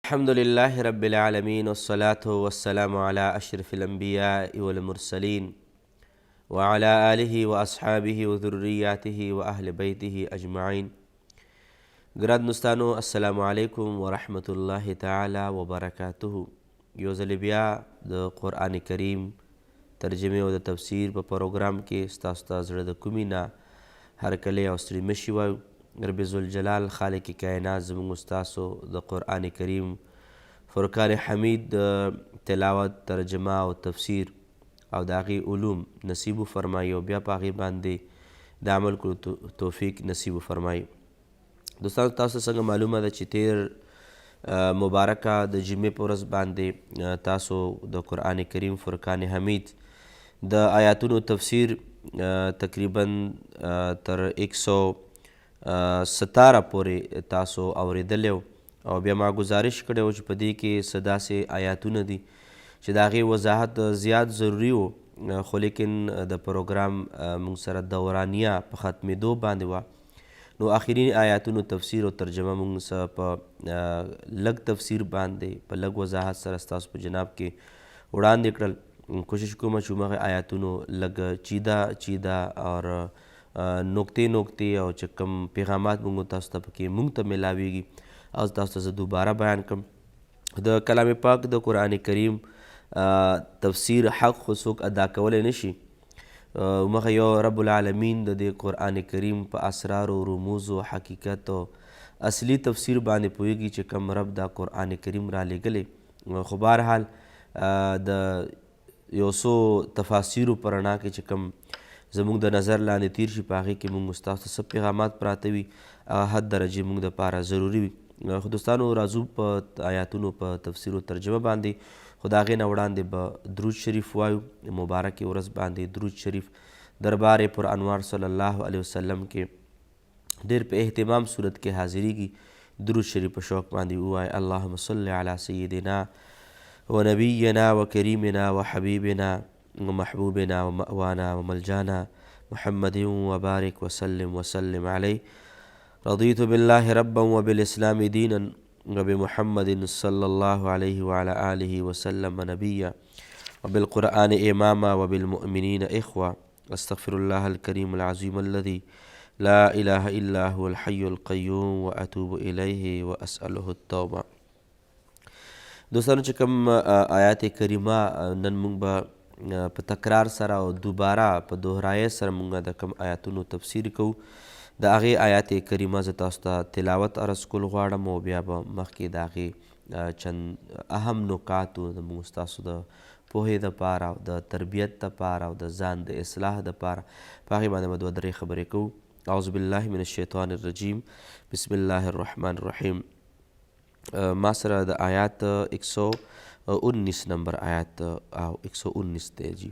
الحمد لله رب العالمين والصلاة والسلام على أشرف الأنبياء والمرسلين وعلى آله وأصحابه وذرياته وأهل بيته أجمعين. ګران دوستانو السلام علیکم ورحمة الله تعالی وبرکاته. یو ځل بیا د قرآن کریم ترجمې او د تفسیر په پروګرام کې ستاسو ته زړه د کومې نه هرکلی او ستړي مشي وایو. رب ذوالجلال خالق کائنات زموږ ستاسو د قرآن کریم فرقان حمید د تلاوت ترجمه او تفسیر او د هغې علوم نصیب وفرمایي او بیا په هغې باندې د عمل کولو توفیق نصیب وفرمایي. دوستانو تاسو څنګه معلومه ده چې تیر مبارکه د جمعې په ورځ باندې تاسو د قرآن کریم فرقان حمید د آیاتونو تفسیر تقریبا تر 117 پورې تاسو اوریدلی او بیا ما گزارش کړی و چې په دې کې څه داسې آیاتونه دي چې د هغې وضاحت زیات ضروري و، خو لیکن د پروګرام موږ سره دورانیه په ختمېدو باندې وه، نو آخرین آیاتونو تفسیر او ترجمه موږ سره په لږ تفسیر باندې په لږ وضاحت سره ستاسو په جناب کې وړاندې کړل. کوشش کوم چې همغه آیاتونو لږ چیده اور نکتې او چې کوم پیغامات موږ تاسو ته پکې موږ ته میلاویږي او تاسو ته زه دوباره بیان کړم. د کلام پاک د قرآن کریم تفسیر حق خو څوک ادا کولی نشي، مخه یو رب العالمین د دې قرآن کریم په اسرارو رموزو حقیقت او اصلي تفسیر باندې پوهیږي چې کوم رب دا قرآن کریم را لیږلی. خو بهرحال د یو څو تفاسیرو په رڼا کې چې کوم زموږ د نظر لاندې تیر شي په هغې کې موږ ستاسو ته څه پیغامات پراته وي هغه حد درجې موږ دپاره ضروري وي. خو دوستانو راځو په آیاتونو په تفسیر و ترجمه باندې، خو د هغې نه وړاندې به درود شریف وایو. مبارکې ورځ باندې درود شریف دربار پر انوار صلی الله علیه وسلم کې ډېر په اهتمام صورت کې حاضریږي. درود شریف په شوق باندې ووایي. اللهم صل علی سیدنا ونبینا وکریمنا وحبیبنا ومحبوبنا ومأوانا وملجانا محمد وبارک وسلم علیه. رضیت بالله ربا وبالاسلام دینا وبمحمد صلی الله علیه وعلى آله وسلم نبیا وبالقرآن اماما وبالمؤمنین اخوة. استغفر الله الكريم العظيم الذي لا اله الا هو الحي القيوم واتوب الیه واسأله التوبه. دوستانو چې کوم آیات کریمه نن موږ به په تکرار سره او دوباره په دوهرایه سره موږ د کوم آیاتونو تفسیر کوو، د هغې آیات کریمه زه تاسو ته تلاوت عرض کول غواړم او بیا به مخکې د هغې چند اهم نکاتو د موږ ستاسو د پوهې دپاره او د تربیت دپاره او د ځان د اصلاح دپاره په هغې باندې به دوه درې خبرې کوو. اعوذ بالله من الشیطان الرجیم. بسم الله الرحمن الرحیم. ما سره د آیات 119 نمبر آیات او 119 دی جی.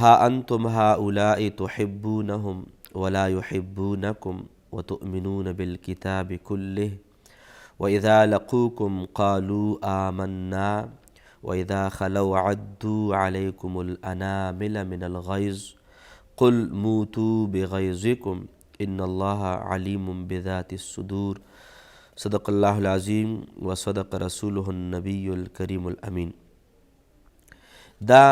ها انتم هؤلاء تحبونهم ولا يحبونكم وتؤمنون بالكتاب كله وإذا لقوكم قالوا آمنا وإذا خلوا عدوا عليكم الأنامل من الغيظ قل موتوا بغيظكم إن الله عليم بذات الصدور. صدق الله العظیم وصدق رسوله النبی الکریم الامین. دا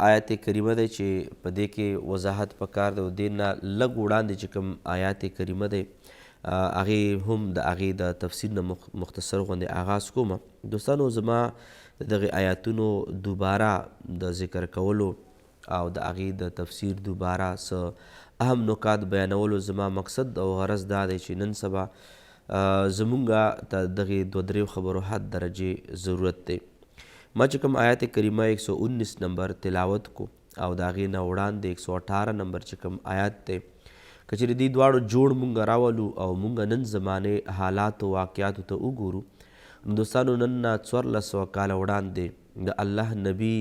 آیات کریمه دی چې په دې کې وضاحت پکار دی او دې نه لږ وړاندې چې کوم آیات کریمه دی هغې هم د هغې د تفسیر نه مختصر غوندې آغاز کوم. دوستانو زما د دغې آیاتونو دوباره د ذکر کولو او د هغې د تفسیر دوباره څه اهم نکات بیانولو زما مقصد او غرض دا دی چې نن سبا زمونږ ته دغې دوه درېو خبرو حد درجې ضرورت دی. ما چې کوم آیات کریمه 119 نمبر تلاوت کو او د هغې نه وړاندې 118 نمبر چې کوم آیات دی، که چېرې دې دواړو جوړ مونږ راولو او مونږ نن زمانې حالاتو واقعاتو ته وګورو، نو دوستانو نن نه 1400 کاله وړاندې د الله نبي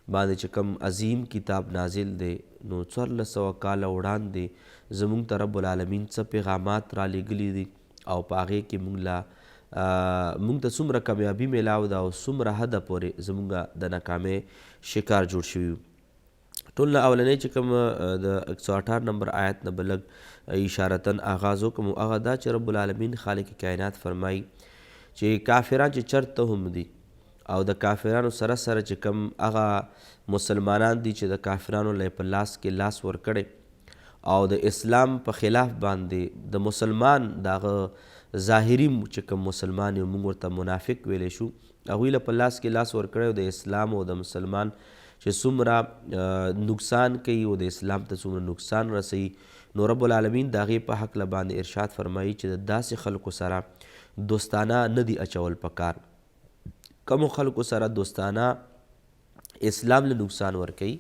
باندې چې کوم عظیم کتاب نازل دی، نو 1400 کاله وړاندې زمونږ ته رب العالمین څه پیغامات را لیږلي دي او په هغې کې موږ ته څومره کامیابي میلاو ده او څومره حده پورې زموږ د ناکامۍ شکار جوړ شوي یو. ټول نه اولنی چې کوم د 118 نمبر آیت نه به لږ اشارتن آغاز وکړم، هغه دا چې رب العالمین خالق کائنات فرمایي چې کافران چې چرته هم دي او د کافرانو سره سره چې کوم هغه مسلمانان دي چې د کافرانو له په لاس کې لاس ورکړی او د اسلام په خلاف باندې د مسلمان دغه ظاهري چې کوم مسلمان یو موږ ورته منافق ویلی شو هغوی له په لاس کې لاس ورکړی او د اسلام او د مسلمان چې څومره نقصان کوي او د اسلام ته څومره نقصان رسوي نو رب العالمین د هغې په هکله باندې ارشاد فرمایي چې د داسې خلکو سره دوستانه نه دي اچول پکار کمو خلکو سره دوستانه اسلام له نقصان ورکوي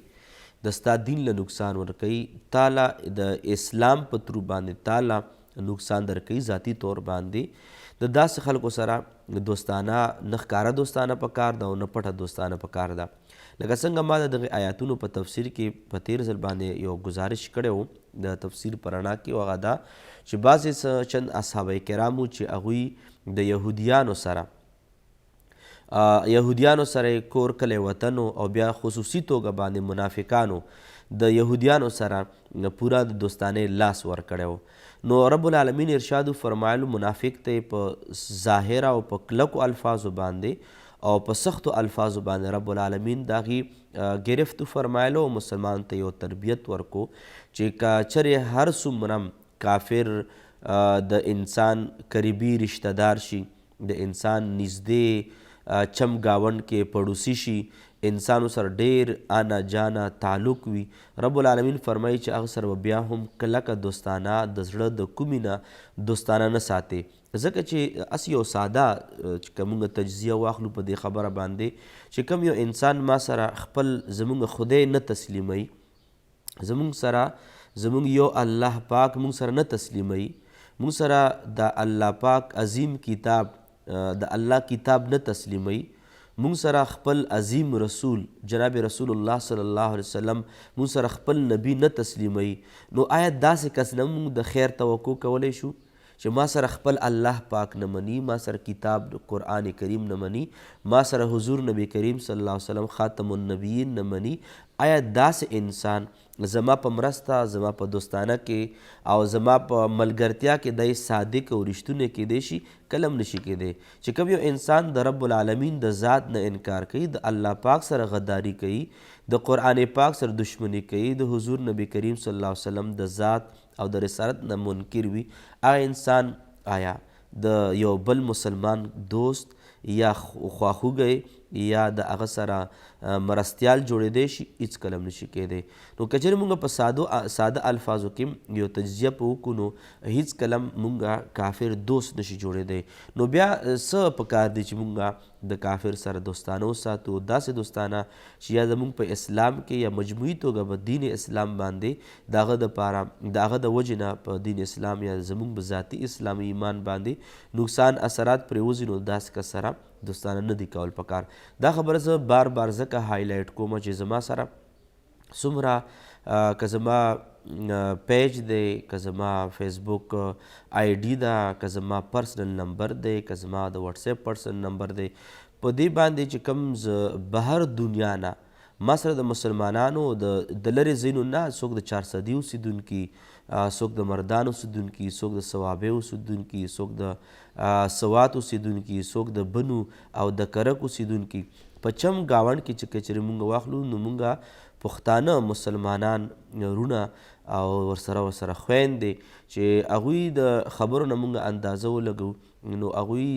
د ستا دین له نقصان ورکوي تاله د اسلام په ترو باندې تاله نقصان درکوي ذاتي طور باندې د داسې خلکو سره دوستانه نه ښکاره دوستانه پکار ده او نه پټه دوستانه پکار ده لکه څنګه ما د دغې آیاتونو په تفسیر کې په تیر ځل باندې یو گزارش کړی و د تفسیر په رڼا کې هغه دا چې بعضې چند اصحابه کرامو چې هغوی د یهودیانو سره کور کلی وطن او بیا خصوصي توګه باندې منافقانو د یهودیانو سره پوره د دوستانې لاس ورکړی و نو رب العالمین ارشاد فرمایلو منافق ته په ظاهره او په کلکو الفاظو باندې او په سختو الفاظو باندې رب العالمین د هغې ګرفت فرمایلو او مسلمان ته یو تربیت ورکو چې که چرې هر څومره کافر د انسان قریبي رشته دار شي د انسان نږدې چم گاونډ کې پړوسی شي انسانو سره ډیر آنا جانا تعلق وي رب العالمین فرمایي چې هغه سره بیا هم کلکه دوستانه د زړه د کومې نه دوستانه نه ساتي ځکه چې اس یو ساده چې که موږ تجزیه واخلو په دې خبره باندې چې کوم یو انسان ما سره خپل زموږ خدای نه تسلیموي زموږ سره زموږ یو الله پاک موږ سره نه تسلیموي موږ سره د الله پاک عظیم کتاب د الله کتاب نه تسلیموي موږ سره خپل عظیم رسول جناب رسول الله صلی الله علیه وسلم موږ سره خپل نبی نه تسلیموي نو آیا داسې کس نه موږ د خیر توقع کولی شو چې ما سره خپل الله پاک نه مني ما سره کتاب قرآن کریم نه مني ما سره حضور نبی کریم صلی الله علیه وسلم خاتم النبیین نه مني آیا داسې انسان زما په مرسته زما په دوستانه کې او زما په ملګرتیا کې دی صادق او رښتونی کیدی شي کله هم نشي کیدی چې کوم یو انسان د رب العالمین د ذات نه انکار کوي د الله پاک سره غداری کوي د قرآن پاک سره دشمنی کوي د حضور نبی کریم صلی الله علیه وسلم د ذات او د رسالت نه منکر وي هغه انسان آیا د یو بل مسلمان دوست یا خواخوږی یا د هغه سره مرستیال جوړېدی شي هېڅکله هم نشي کیدی نو که چېرې موږ په ساده الفاظو کې یو تجزیه په وکړو نو هېڅکله هم موږ کافر دوست نشي جوړېدی نو بیا څه پکار دی چې موږ د کافر سره دوستانه وساتو داسې دوستانه چې یا زموږ په اسلام کې یا مجموعي توګه په دین اسلام باندې د هغه دپاره د هغه د وجې نه په دین اسلام یا زموږ په ذاتي اسلامي ایمان باندې نقصان اثرات پرې وځي نو داسې کس سره دوستانه نه دی کول پکار دا خبره زه بار بار ځکه هایلایټ کوم چې زما سره څومره که زما پیج دی که زما فیسبوک آی ډي ده که زما پرسنل نمبر دی که زما د وټساپ پرسنل نمبر دی په دې باندې چې کوم زه بهر دنیا نه ما سره د مسلمانانو د لرې ځایونو نه څوک د چارسدي اوسېدونکي څوک د مردان اوسېدونکي څوک د صوابۍ اوسېدونکي څوک د سوات اوسېدونکي څوک د بنو او د کرک اوسېدونکي په چم ګاونډ کې چې که چېرې مونږ واخلو نو مونږ پښتانه مسلمانان وروڼه او ورسره خویندې چې هغوی د خبرو نه مونږ اندازه ولګو نو هغوی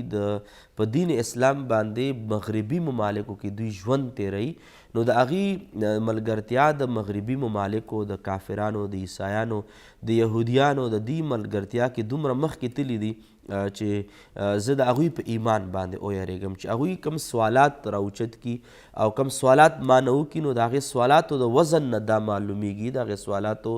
په دین اسلام باندې مغربي ممالکو کې دوی ژوند تیروي نو د هغې ملګرتیا د مغربي ممالکو د کافرانو د عیسایانو د یهودیانو د دې ملګرتیا کې دومره مخکې تللی دي چې زه د هغوی په ایمان باندې ویریږم چې هغوی کوم سوالات راوچت کي او کوم سوالات ما نه وکړي نو د هغې سوالاتو د وزن نه دا معلومیږي د هغې سوالاتو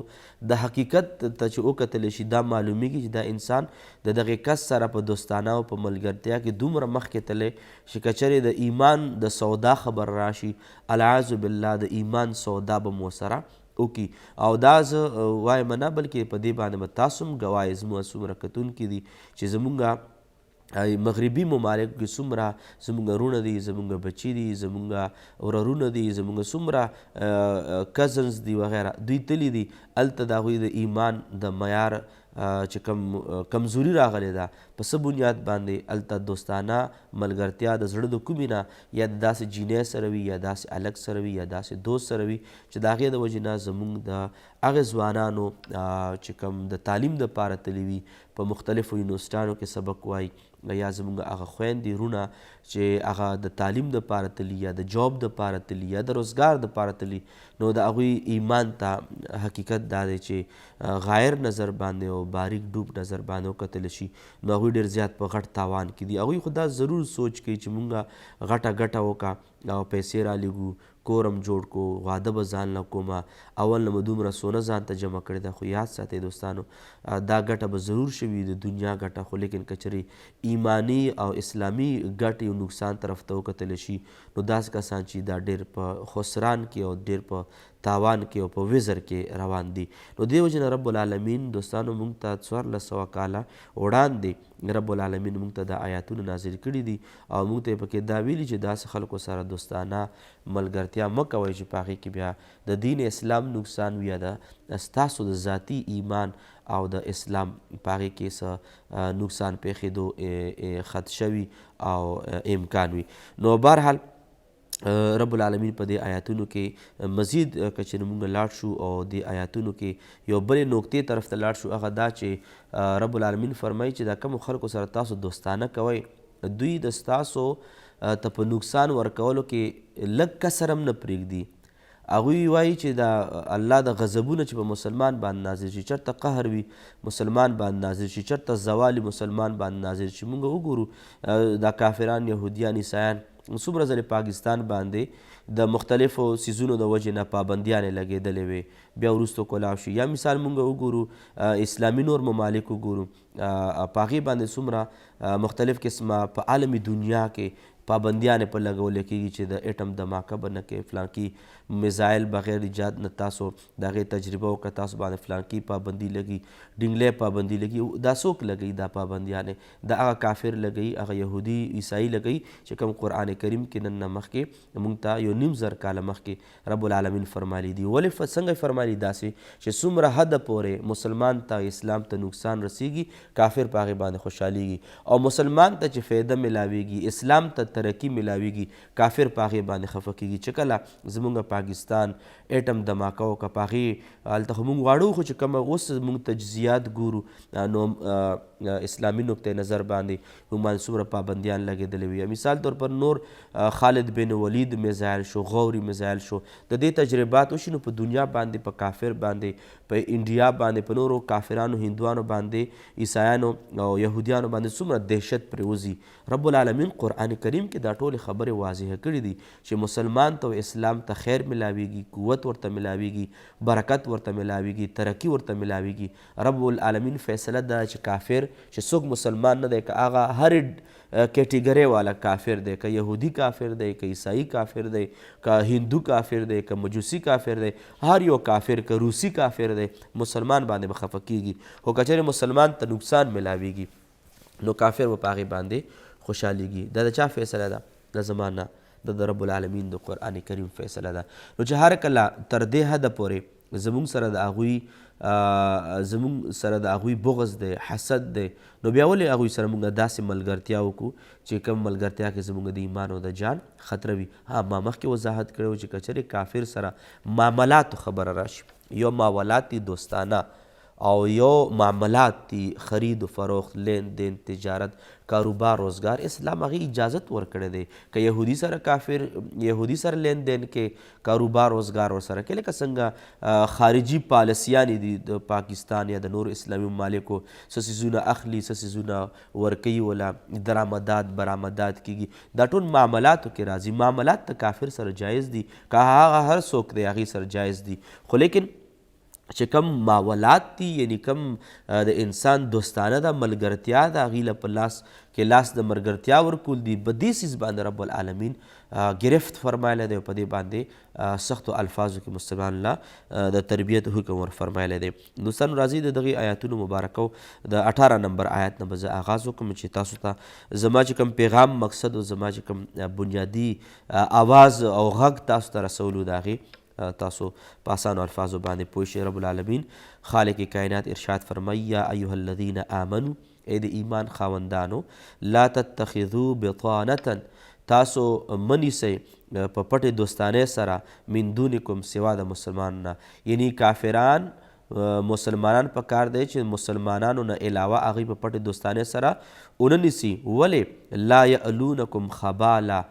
د حقیقت ته چې وکتلی شي دا معلومیږي چې دا انسان د دغې کس سره په دوستانه او په ملګرتیا کې دومره مخکې تللی چې که چېرې د ایمان د سودا خبر راشي العیاذ بالله د ایمان سودا به مو سره وکړي او دا زه وایم نه بلکې په دې باندې به تاسو هم ګواه زموږ څومره کتونکي دي چې زموږ مغربي ممالکو کې څومره زموږ وروڼه دي زموږ بچي دي زموږ ورورونه دي زموږ څومره کزنز دي وغیره دوی تللي دي هلته د هغوی د ایمان د معیار چې کوم کمزوري راغلی ده په څه بنیاد باندې هلته دوستانه ملګرتیا د زړه د کومې نه یا د داسې جینۍ سره وي یا داسې هلک سره وي یا داسې دوست سره وي چې د هغې د وجې نه زموږ د هغې ځوانانو چې کوم د تعلیم دپاره تللي وي په مختلفو یونیورسټیانو کې سبق وایي یا زموږ هغه خویندې وروڼه چې هغه د تعلیم دپاره تللي یا د جاب دپاره تللي یا د روزګار دپاره تللي نو د هغوی ایمان ته حقیقت دا دی چې غایر نظر باندې او باریک ډوب نظر باندې وکتلی شي نو هغوی ډېر زیات په غټ تاوان کې دي. هغوی خو دا ضرور سوچ کوي چې مونږ غټه ګټه وکړه او پیسې رالیږو کورم جوړ کو واده به ځان له کومه اول نه به دومره سونه ځان ته جمع کړې ده خو یاد ساتئ دوستانو دا ګټه به ضرور شوي د دنیا ګټه خو لیکن که چېرې ایماني او اسلامي ګټې او نقصان طرف ته وکتلی شي نو داسې کسان چې دا ډېر په خسران کې او ډېر په تاوان کې او په وزر کې روان دي. نو دې وجې نه رب العالمین دوستانو موږ ته 1400 کاله وړاندې رب العالمین موږ ته دا آیاتونه نازل کړي دي او موږ ته یې پکې دا ویلي چې داسې خلکو سره دوستانه ملګرتیا مه کوئ چې په هغې کې بیا د دین اسلام نقصان وي یا د ستاسو د ذاتي ایمان او د اسلام په هغې کې څه نقصان پېښېدو خدشه وي او امکان وي. نو بهرحال رب العالمین په دې آیاتونو کې مزید که چېرې موږ لاړ شو او دې آیاتونو کې یو بلې نقطې طرف ته لاړ شو هغه دا چې رب العالمین فرمایي چې دا کومو خلکو سره تاسو دوستانه کوئ دوی د ستاسو ته په نقصان ورکولو کې لږ کسر هم نه پرېږدي. هغوی وایي چې دا الله د غضبونه چې په مسلمان باندې نازل شي چېرته قهر وي مسلمان باندې نازل شي چېرته زوال مسلمان باندې نازل شي موږ وګورو دا کافران یهودیان عیسایان څومره ځلې پاکستان باندې د مختلفو څیزونو د وجې نه پابندیانې لګېدلې وې بیا وروسته کولاو شي یا مثال موږ وګورو اسلامي نور ممالک وګورو په هغې باندې څومره مختلف قسمه په عالمي دنیا کې پابندیانې په لګولې کېږي چې د اټم دماکه به نه کوې فلانکي میزایل بغیر ایجاد نه تاسو د هغې تجربه وکړه تاسو باندې فلانکي پابندي لګي ډنګلی پابندي لګي دا څوک لګوي دا پابندیانې د هغه کافر لګوي هغه یهودي عیسایي لګوي چې کوم قرآن کریم کې نن نه مخکې موږ ته یو 9,000 کاله مخکې رب العالمین فرمایلی دي. ولې څنګه فرمایلی داسې چې څومره حده پورې مسلمان ته اسلام ته نقصان رسیږي کافر په هغې باندې خوشحالیږي او مسلمان ته چې فایده ملاویږي اسلام ته ترقي ملاویږي کافر په هغې باندې خفه کېږي چې کله زموږ پاکستان اټم دماکه وکړه په هغې هلته خو موږ غواړو خو چې کومه اوس موږ تجزیات ګورو نو اسلامي نقطه نظر باندې موږ باندې څومره پابندیان لګېدلې وي. مثال طور پر نور خالد بن ولید میزایل شو غوري میزایل شو د دې تجربات وشي نو په دنیا باندې په کافر باندې په انډیا باندې په نورو کافرانو هندوانو باندې عیسایانو او یهودیانو باندې څومره دهشت پرې وځي. رب العالمین قرآن کریم کې دا ټولې خبرې واضحه کړي دي چې مسلمان ته اسلام ته خیر ملاویږي قوت ورته ملاویږي برکت ورته ملاویږي ترقي ورته ملاویږي. رب العالمین فیصله ده چې کافر چې څوک مسلمان نه دی که هغه هر کیټیګرۍ والا کافر دی که یهودي کافر دی که عیسائی کافر دی که هندو کافر دی که مجوسی کافر دی هر یو کافر که روسی کافر دی مسلمان باندې به خفه کېږي خو که چېرې مسلمان ته نقصان ملاویږي نو کافر به په هغې باندې خوشحالیږي. دا د چا فیصله ده؟ د زما نه د رب العالمین د قرآن کریم فیصله ده. نو چې هر کله تر دې حده پورې زموږ سره د هغوی بغض دی حسد دی نو بیا ولې هغوی سره موږ داسې ملګرتیا وکړو چې کوم ملګرتیا کې زموږ د ایمان او د جان خطره وي. ها ما مخکې وضاحت کړی و چې که چېرې کافر سره معاملاتو خبره راشي یو معاملات دي دوستانه او یو معاملات دي خرید و فروخت لین دین تجارت کاروبار روزگار اسلام هغې اجازت ورکړی دی که یهودي سره کافر یهودي سره لین دین کې کاروبار روزگار ورسره کوي لکه څنګه خارجي پالیسیانې دي د پاکستان یا د نورو اسلامي ممالکو څه څیزونه اخلي څه څیزونه ورکوي ولا درآمدات برآمدات کېږي دا ټول معاملاتو کې راځي. معاملات د کافر سره جایز دي که هغه هر څوک دی هغې سره جایز دي خو لیکن چې کم معاملات دي یعنی کم د انسان دوستانه ده ملګرتیا ده هغې له په لاس کې لاس د ملګرتیا ورکول دي په دې څیز باندې رب العالمین گرفت فرمایلی دی او په دې باندې سختو الفاظو کې مسلمان الله د تربیت حکم ور فرمایلی دی. دوستانو راځئ د دغې آیاتونو مبارکو د 18 نمبر آیات نه به زه آغاز وکړم چې تاسو ته زما چې کوم پیغام مقصد او زما چې کوم بنیادي آواز او غږ تاسو ته رسولو د هغې تاسو په اسانو الفاظو باندې پوه شئ. رب العالمین خالق کائنات ارشاد فرمایي یا ایها الذین آمنو ای د ایمان خاوندانو لا تتخذوا بطانة تاسو منیسئ په پټې دوستانۍ سره من دونکم سوا د مسلمانو نه، یعنی کافران مسلمانان په کار دی چې مسلمانانو نه علاوه هغوی په پټې دوستانۍ سره ونه نیسي. ولې لا یعلونکم خبالا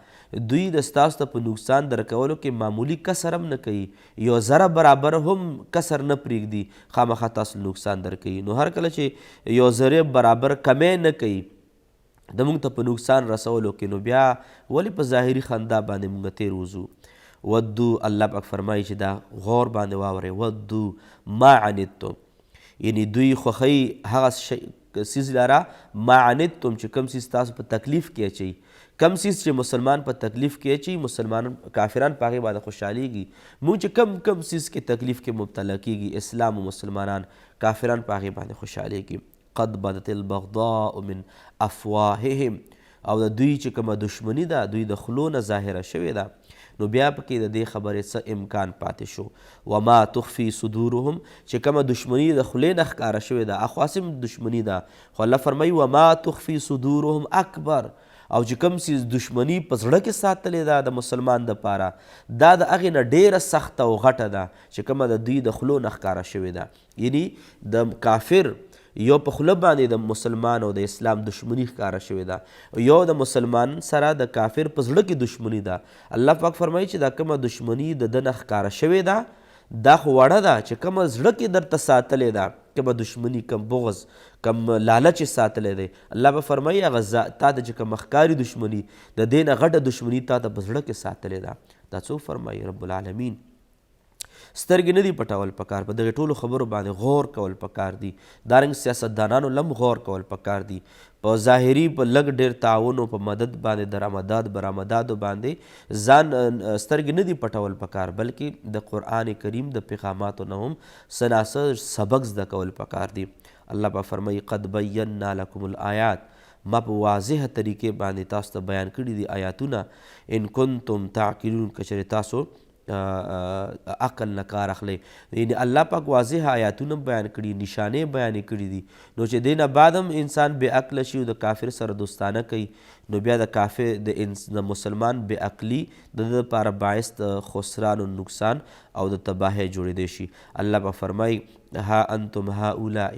دوی د ستاسو ته په نقصان درکولو کې معمولی کسر هم نه کوي، یو ذره برابر هم کسر نه پرېږدي، خامخا تاسو نقصان درکوي. نو هر کله چې یو ذرې برابر کمی نه کوي د موږ ته په نقصان رسولو کې، نو بیا ولې په ظاهري خندا باندې موږ تیر وځو. ودو الله پاک فرمایي چې دا غور باندې واورئ، ودو ما عنتم یعنی دوی خوښوي هغه څیز لره ما عنتم چې کوم څیز تاسو په تکلیف کې اچوي، کم څیز چې مسلمان په تکلیف کې اچوي مسلمانان کافران په هغې باندې خوشحالیږي. موږ چې کم څیز کې تکلیف کې مبتلا کیږي اسلام و مسلمانان کافران په هغې باندې خوشحالیږي. قد بدت البغضاء من افواههم او د دوی چې کومه دشمني ده دوی د خلو نه ظاهره شوې ده، نو بیا پکې د دې خبرې څه امکان پاتې شو. وما تخفي صدورهم چې کومه دشمني د خولې نه ښکاره شوې ده اخواسم دشمني ده، خو الله فرمایي وما تخفي صدورهم اکبر او چې کوم څیز دشمني په زړه کې ساتلې ده د مسلمان دپاره دا د هغې نه ډېره سخته او غټه ده چې کومه د دوی د خلو نه ښکاره شوې ده. یعنی د کافر یو په خوله باندې د مسلمان او د اسلام دشمني ښکاره شوې ده، یو د مسلمان سره د کافر په زړه کې دشمني ده. الله پاک فرمایي چې دا کومه دشمني د ده نه ښکاره شوې ده دا خو وړه ده، چې کومه زړه کې درته ساتلې ده کومه دشمني کم بغض کم لالچ یې ساتلی دی، الله به فرمایي هغه تا ته چې کومه ښکاري دشمني د دې نه غټه دشمني تا ته په زړه کې ساتلې ده. دا څوک فرمایي؟ رب العالمین. سترګې نه دي پټول پکار، په دغې ټولو خبرو باندې غور کول پکار دي. دارنګ سیاستدانانو لم غور کول پکار دي، په ظاهري په لږ ډېر تعاون او په مدد باندې درآمدات برآمداتو باندې ځان سترګې نه دي پټول پکار، بلکې د قرآن کریم د پیغاماتو نه هم څه ناڅه سبق زده کول پکار دي. الله به فرمایي قد بینا لکم الآیات ما په واضحه طریقې باندې تاسو ته بیان کړي دي آیاتونه، ان کنتم تعقلون که چېرې تاسو عقل نه کار اخلی. یعنی الله پاک واضح آیاتونه بیان کړي، نشانې بیانې کړي دي، نو چې دې نه بعد هم انسان بې عقله شي او د کافر سره دوستانه کوي، نو بیا د کافر د مسلمان بې عقلي د ده دپاره باعث د خسران و نقصان او د تباهۍ جوړېدی شي. الله به فرمایي ها انتم هؤلاء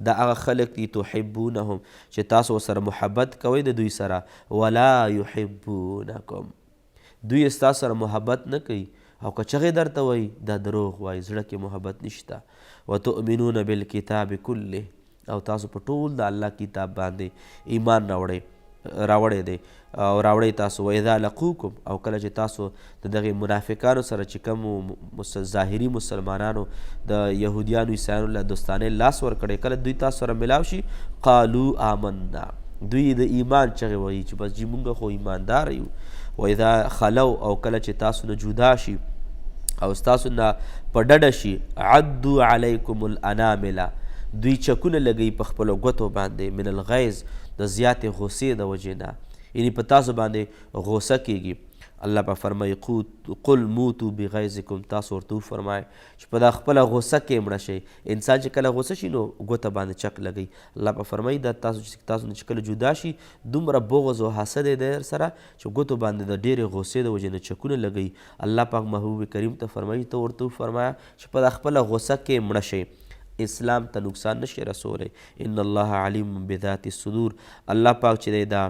دا هغه خلک دي تحبونهم چې تاسو ورسره محبت کوئ د دوی سره، ولا یحبونکم دوی ستاسو سره محبت نه کوي، او که چغې درته وایي دا دروغ وایي، زړه کې محبت نشته. وتؤمنون بالکتاب کله او تاسو په ټول د الله کتاب باندې ایمان راوړی دی او راوړی تاسو. واذا لقوکم او کله چې تاسو د دغې منافقانو سره چې کوم ظاهري مسلمانانو د یهودیانو عیسایانو له دوستانۍ لاس ورکړی، کله دوی تاسو سره ملاو شي قالو آمنا دوی د ایمان چغې وایي چې بس جی مونږ خو ایماندار یو. واذا خلو او کله چې تاسو نه جدا شي او ستاسو نه په ډډه شي عدو علیکم الانامله دوی چکونه لګوي په خپلو ګوتو باندې من الغیظ د زیاتې غوسې د وجې نه، یعنی په تاسو باندې غوسه کیږي. الله به فرمایي قل موتو بغیظکم تاسو ورته وفرمایئ چې په دا خپله غوسه کې مړه شئ. انسان چې کله غوسه شي نو ګوته باندې چک لګوي. الله به فرمایي دا تاسو نه چې کله جدا شي دومره بغض او حسد یې در سره چې ګوتو باندې د ډېرې غوسې د وجې نه چکونه لګوي. الله پاک محبوب کریم ته فرمایي ته ورته وفرمایه چې په دا خپله غوسه کې مړه شئ، اسلام ته نقصان نشي رسولی. ان الله علیم بذات الصدور الله پاک چې دی دا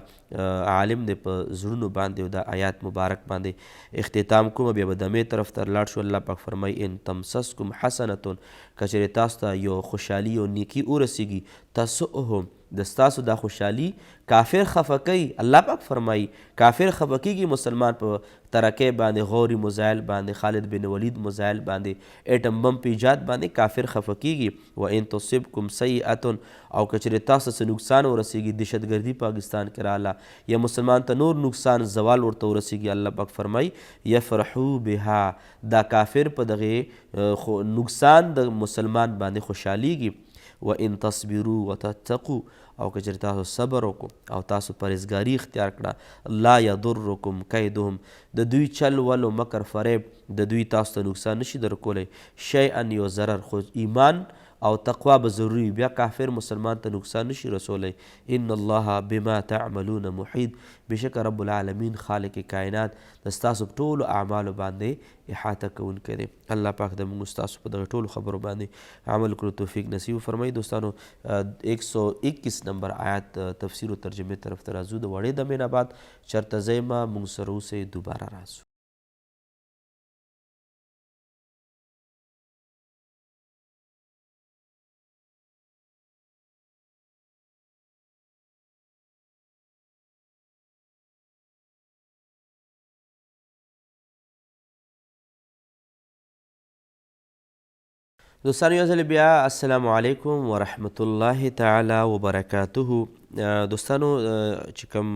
عالم دی په زړونو باندې او دا آیات مبارک باندې اختتام کوم. بیا به دمې طرف ته لاړ شو. الله پاک فرمایي ان تمسسکم حسنتون که چېرې تاسو ته یو خوشحالي او نیکي ورسیږي تسؤهم د ستاسو دا خوشحالي کافر خفه کوي. الله پاک فرمایي کافر خفه کیږي مسلمان په ترکۍ باندې، غوري مزایل باندې، خالد بن ولید مزایل باندې، ایټم بم په ایجاد باندې کافر خفه کیږي. و ان تصبکم سیئة او که چېرې تاسو څه نقصان ورسیږي دهشتګردي پاکستان کې راله یا مسلمان ته نور نقصان زوال ورته ورسیږي، الله پاک فرمایي یفرحو بها دا کافر په دغې نقصان د مسلمان باندې خوشحالیږي. و ان تصبروا وتتقوا او که چېرې تاسو صبر وکړو او تاسو پرهیزګاري اختیار کړه لا یضرکم کیدهم د دوی چل ول و مکر فریب د دوی تاسو ته نقصان نشي درکولی شیئا یو ضرر خو ایمان او تقوا به ضروري بیا کافر مسلمان ته نقصان نشي رسولی ان الله بما تعملون محیط بېشکه رب العالمین خالق کائنات د ستاسو په ټولو اعمالو باندې احاطه کوونکی دی الله پاک د موږ ستاسو په دغه ټولو خبرو باندې عمل کړو توفیق نصیب فرمایي دوستانو 121 نمبر آیات تفسیر و ترجمې طرف ته راځو د وړې دمې نه بعد چرته ځئ ما موږ سره اوسئ دوباره راځو دوستانو یو ځل بیا السلام علیکم ورحمت الله تعالی وبرکاته دوستانو چې کوم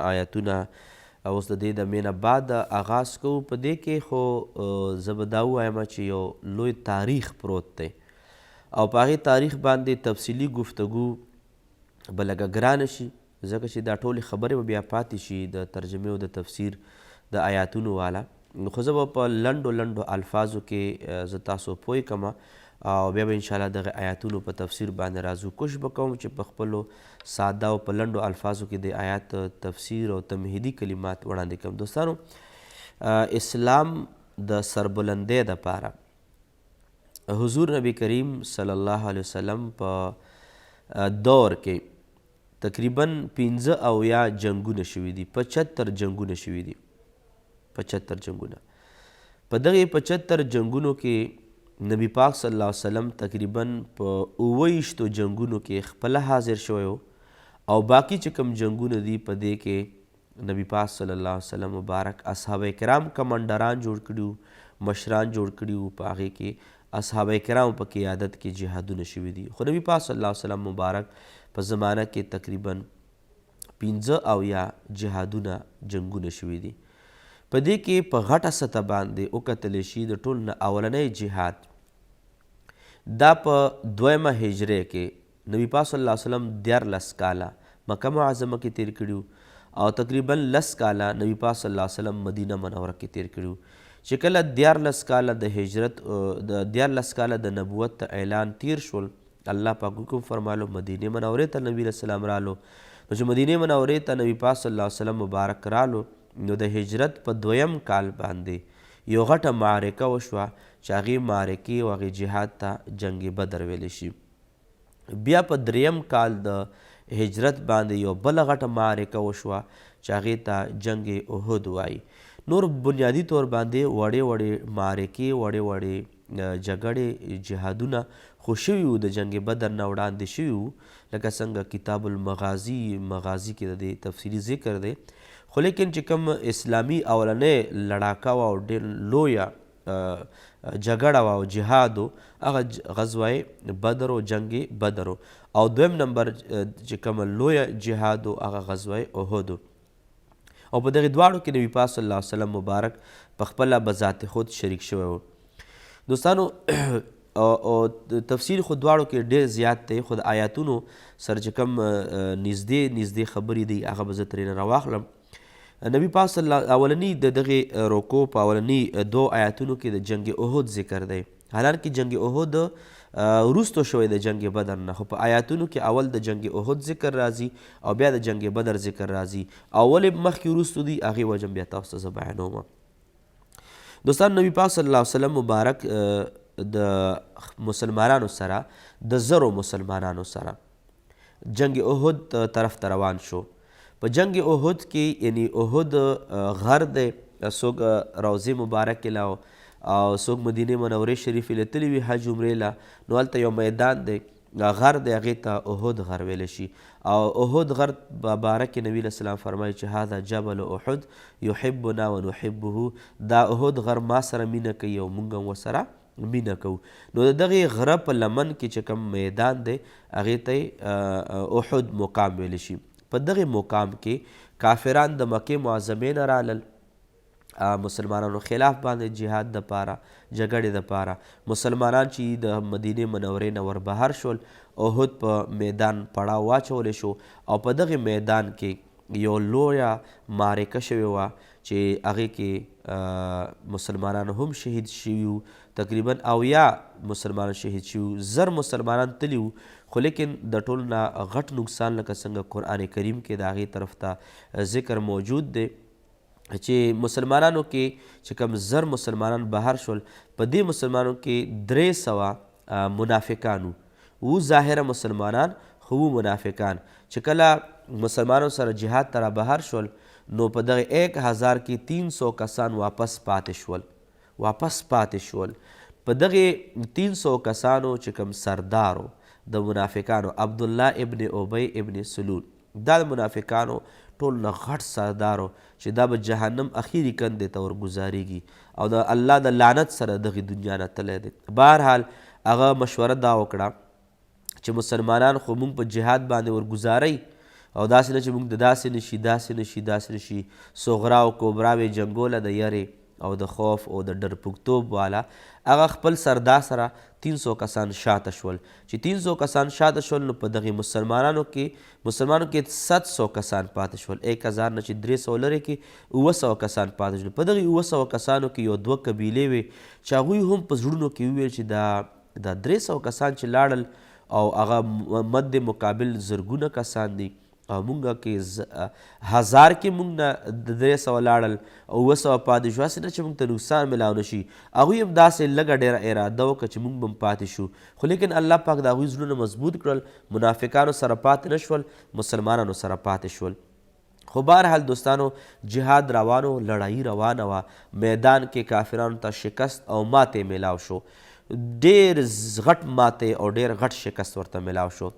آیتونه اوس د دې دمې نه بعد آغاز کوو په دې کې خو زه به دا ووایم چې یو لوی تاریخ پروت دی او په هغې تاریخ باندې تفصیلي گفتگو به لږه ګرانه شي ځکه چې دا ټولې خبرې به بیا پاتې شي د ترجمې او د تفسیر د آیاتونو والا خو زه به په لنډو الفاظو کې زه تاسو پوه کړم او بیا به انشاءالله دغه آیاتونو په تفسیر باندې راځو کوشش به کوم چې په خپلو ساده او په لنډو الفاظو کې د آیات تفسیر او تمهیدي کلمات وړاندې کوم دوستانو اسلام د سربلندۍ دپاره حضور نبی کریم صلی الله علیه وسلم په دور کې تقریبا 15 جنګونه شوي دي 75 جنګونه شوي دي 75 جنګونه په دغې 75 جنګونو کې نبی پاک صلی الله علیه وسلم تقریبا په 29 جنګونو کې خپله حاضر شوی او باقي چې کوم جنګونه دي په دې کې نبی پاک صلی الله علیه وسلم مبارک اصحاب کرام کمانډران جوړ کړي مشران جوړ کړي په هغې کې اصحاب کرام په قیادت کې جهادونه شوي دي خو نبی پاک صلی الله علیه وسلم مبارک په زمانه کې تقریبا 15 جهادونه جنګونه شوي دي په دې کې په غټه سطح باندې وکتلی شي د ټول نه اولنی جهاد دا په 2 هجرۍ کې نبی پاک صلی الله علیه وسلم 14 کاله مکه معظمه کې تیر کړي او تقریبا 10 کاله نبی پاک صلی الله علیه وسلم مدینه منوره کې تیر کړي چې کله 14 کاله د هجرت د 14 کاله د نبوت اعلان تیر شول الله پاک حکم فرمایلو مدینې منورې ته نبی علیه السلام رالو نو چې مدینې منورې ته نبی پاک صلی الله علیه وسلم مبارک رالو نو د هجرت په 2م کال باندې یو غټه معرکه وشوه چې هغې معرکې او هغې جهاد ته جنگ بدر ویلی شي بیا په 3م کال د هجرت باندې یو بله غټه معرکه وشوه چې هغې ته جنگ احد وایي نور بنیادي طور باندې وړې معرکې وړې جګړې جهادونه خو شوي وو د جنگ بدر نه وړاندې شوي وو لکه څنګه کتاب المغازي کې د دې تفصیلي ذکر دی خو لیکن چې کوم اسلامي اولنۍ لړاکه وه او ډېر لویه جګړه وه او جهاد و هغه غزوه بدر و جنگ بدر و او 2م نمبر چې کومه لویه جهاد و هغه غزوه احد و او په دغې دواړو کې نبي پاک صلی الله علیه وسلم مبارک په خپله بذات خود شریک شوی و دوستانو او تفسیر خو دواړو کې ډېر زیات دی خو د آیاتونو سره چې کوم نږدې خبرې دی هغه به زه ترېنه راواخلم نبی پاک صلی الله اولنی د دغې روکو په اولنی 2 آیاتونو کې د جنگ احد ذکر دی حالانکه جنگ احد وروستو شوی د جنگ بدر نه خو په آیاتونو کې اول د جنگ احد ذکر راځي او بیا د جنگ بدر ذکر راځي او ولې مخکې وروستو دي هغې وجه بیا تاسو ته زه بیانوم دوستان نبی پاک صلی الله علیه وسلم مبارک د مسلمانانو سره د زرو مسلمانانو سره جنگ احد طرف ته روان شو په جنگ احد کې یعنی احد غر دی څوک روضې مبارک له او څوک مدینې منورې شریفې له تللي وي حج عمرې له نو هلته یو میدان دی غر دی هغې ته احد غر ویلی شي او احد غر باره کې نبي علیه السلام فرمایي چې هذا جبل احد یحبنا ونحبه دا احد غر ما سره مینه کوي او موږ هم ورسره مینه کوو نو د دغې غره په لمن کې چې کوم میدان دی هغې ته احد مقام ویلی شي په دغې مقام کې کافران د مکې معظمې نه رالل مسلمانانو خلاف باندې جهاد دپاره جګړې دپاره مسلمانان چې د مدینې منورې نه ور بهر شول احد په میدان پړاو واچولی شو او په دغه میدان کې یو لویه معرکه شوې وه چې هغې کې مسلمانان هم شهید شوي وو. تقریبا 80 مسلمانان شهید شوي وو، 1000 مسلمانان تلي وو، خو لیکن د ټولو نه غټ نقصان لکه څنګه قرآن کریم کې د هغې طرف ته ذکر موجود دی چې مسلمانانو کې چې کوم 1000 مسلمانان بهر شول، په دې مسلمانانو کې 300 منافقان وو ظاهره مسلمانان خو وو منافقان. چې کله مسلمانانو سره جهاد ته را بهر شول نو په دغه 1000 کې 300 کسان واپس پاتې شول. په دغه 300 کسانو چې کوم سردارو د منافقانو عبدالله ابن ابی ابن سلول، دا د منافقانو ټول نه غټ سردارو چې دا به جهنم اخیری کندې ته ورګزاریږي او د الله د لعنت سره دغه دنیا نه تللی دی. بهرحال هغه مشوره دا وکړه چې مسلمانان خو مونږ په جهاد باندې ورګزارئ او داسې نه چې مونږ د داسې نشي صغرا او کبراوې جنګوله د یرې او د خوف او د ډرپوکتوب والا. هغه خپل سردار سره 300 کسان شاته شول. چې 300 کسان شاته شول نو په دغې مسلمانانو کې 700 کسان پاتې شول. 1000 نه چې 300 لرې کې 900 کسان پاتې شول. په دغې 900 کسانو کې یو 2 قبیلې وې چې هغوی هم په زړونو کې وویل چې دا 300 کسان چې لاړل او هغه مد مقابل زرګونه کسان دي او مونږ کې 1000 کې مونږ نه 300 لاړل او 900 پاتې شو، هسې نه چې مونږ ته نقصان میلاو نه شي. هغوی هم داسې لږه ډېره اراده وکړه چې مونږ به هم پاتې شو، خو لیکن الله پاک د هغوی زړونه مضبوط کړل. منافقانو سره پاتې نه شول، مسلمانانو سره پاتې شول. خو بهرحال دوستانو جهاد روانو، لړایي روانه وه، میدان کې کافرانو ته شکست او ماتې میلاو شو، ډېر غټ ماتې او ډېر غټ شکست ورته میلاو شو.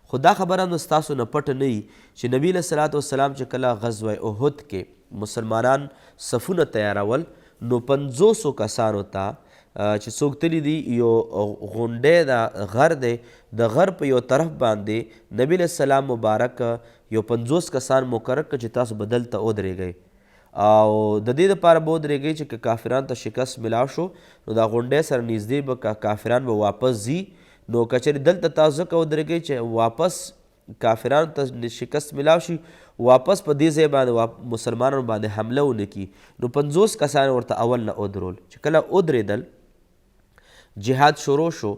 خو دا خبره هم ستاسو نه پټه نه وي چې نبي علیه صلات وسلام چې کله غزوه احد کې مسلمانان صفونه تیارول نو 500 کسانو ته چې څوک تلي دي یو غونډی د غر دی، د غر په یو طرف باندې نبي علیه السلام مبارک یو 50 کسان مقرر کړه چې تاسو به دلته ودرېږئ او د دې دپاره به ودرېږئ چې که کافرانو ته شکست میلاو شو نو دا غونډی سره نږدې به کافران به واپس ځي. نو کچرې دلته تاسو ځکه ودرېږئ چې واپس کافرانو ته شکست میلاو شي، واپس په دې ځای باندې مسلمانانو باندې حمله ونه کړي. نو 50 کسان ورته اول نه ودرول. چې کله ودرېدل جهاد شروع شو،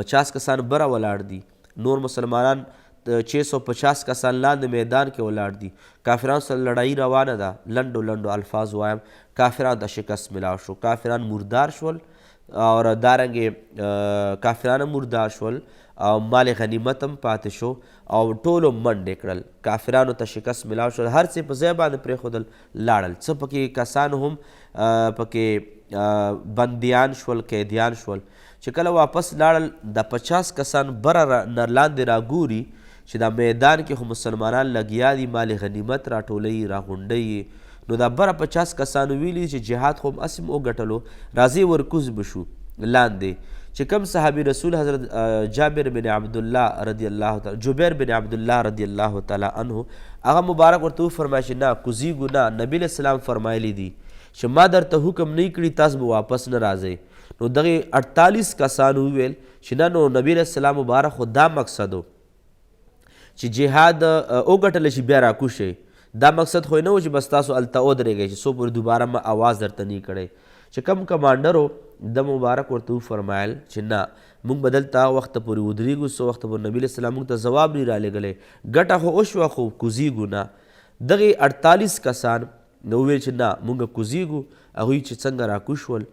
50 کسان بره ولاړ دي، نور مسلمانان 650 کسان لاندې میدان کې ولاړ دي. کافرانو سره لړایي روانه ده. لنډو الفاظ وایم، کافرانو ته شکست میلاو شو، کافران مردار شول او دارنګې کافران مردار شول او مال غنیمت هم پاتې شو او ټولو منډې کړل. کافرانو ته شکست میلاو شول، هر څه په ځای باندې پرېښودل، لاړل. څه پکې کسان هم پکې بندیان شول، قیدیان شول. چې کله واپس لاړل د 50 کسان بره نه لاندې راګوري چې دا میدان کې خو مسلمانان لګیا دي، مال غنیمت راټولوي، راغونډوي. نو دا بره 50 کسانو ویلي چې جهاد خو هم هسې م وګټلو، راځئ ورکوز به شو لاندې. چې کوم صحابي رسول حضرت جابر بن عبدالله رضی الله تعالی جبیر بن عبدالله رضی الله تعالی عنه هغه مبارک ورته وفرمایه چې نه کوزیږو نه، نبي علیه السلام فرمایلی دي چې ما درته حکم نه کړي تاسو به واپس نه راځئ. نو دغې 48 کسانو وویل چې نه، نو نبي علیه السلام مبارک خو دا مقصد و چې جهاد وګټلی شي بیا راکوشئ. دا مقصد خو نه و چې بس تاسو هلته ودرېږئ چې څو پورې دوباره ما آواز درته نه کړی. چې کوم کمانډر و د مبارک ورته وفرمایل چې نه، موږ به دلته هغه وخته پورې ودرېږو څو وخته پورې نبي علیه السلام موږ ته ځواب نه رالېږلی، ګټه خو وشوه خو کوزیږو نه. دغې 48 کسان نو وویل چې نه موږ کوزیږو. هغوی چې څنګه راکوش شول،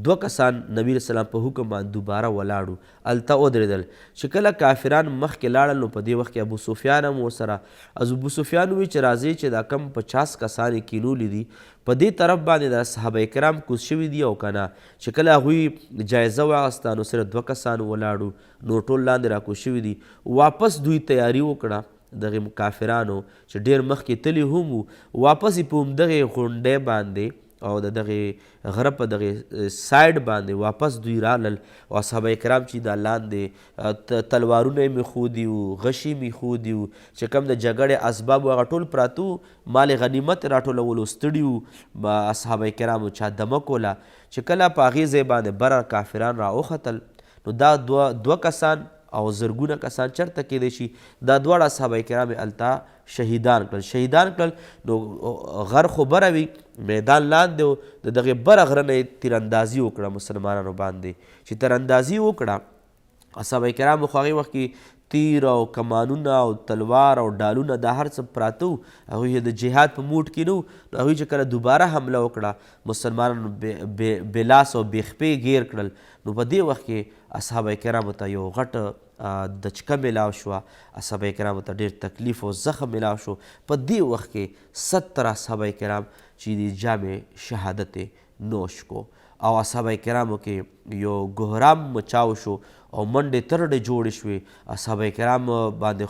2 کسان نبي علیه السلام په حکم باندې دوباره ولاړو، هلته ودرېدل. چې کله کافران مخکې لاړل نو په دې وخت کې ابو سفیان هم ورسره. ابو سفیان وویل چې راځئ چې دا کم 50 کسان یې کینولي دي په دې طرف باندې د صحابه کرام کوز شوي دي او که نه. چې کله هغوی جایزه واخیسته نو صرف 2 کسان ولاړو، نو ټول لاندې راکوز شوي دي. واپس دوی تیاري وکړه دغې کافرانو چې ډېر مخکې تلي هم وو، واپس یې په همدغې غونډۍ باندې او د دغې غره په دغې سایډ باندې واپس دوی رالل او اصحابه کرام چې دا لاندې تلوارونه یې میښودي وو، غشي میښودي وو، چې کوم د جګړې اسباب هغه ټول پراته وو، مال غنیمت راټولولو ستړي وو اصحابه کرامو، چا دمه کوله. چې کله په هغې ځای باندې بره کافران راوختل نو دا 2 کسان او زرګونه کسان چرته کیدی شي دا دواړه اصحابه کرام یې هلته شهیدان کړل نو غر خو بره وي میدان لاندې و د دغې بره غره نه یې تیراندازي وکړه مسلمانانو باندې چې تیراندازي وکړه اصحابه کرامو خو هغې وخت کې تیر او کمانونه او تلوار او ډالونه دا هر څه پراته وو هغوی د جهاد په موډ کې نه وو نو هغوی چې کله دوباره حمله وکړه مسلمانانو بې لاس او بې خپې ګیر کړل نو په دې وخت کې اصحابه کرامو ته یو غټه دچکه میلاو شوه اصحابه کرامو ته ډېر تکلیف او زخم میلاو شو په دې وخت کې 70 اصحابه کرام چې د جام شهادت نوش کو او اصحابه کرامو کې یو ګهرام مچاو شو او منډې ترډې جوړې شوې اصحابه کرام باندې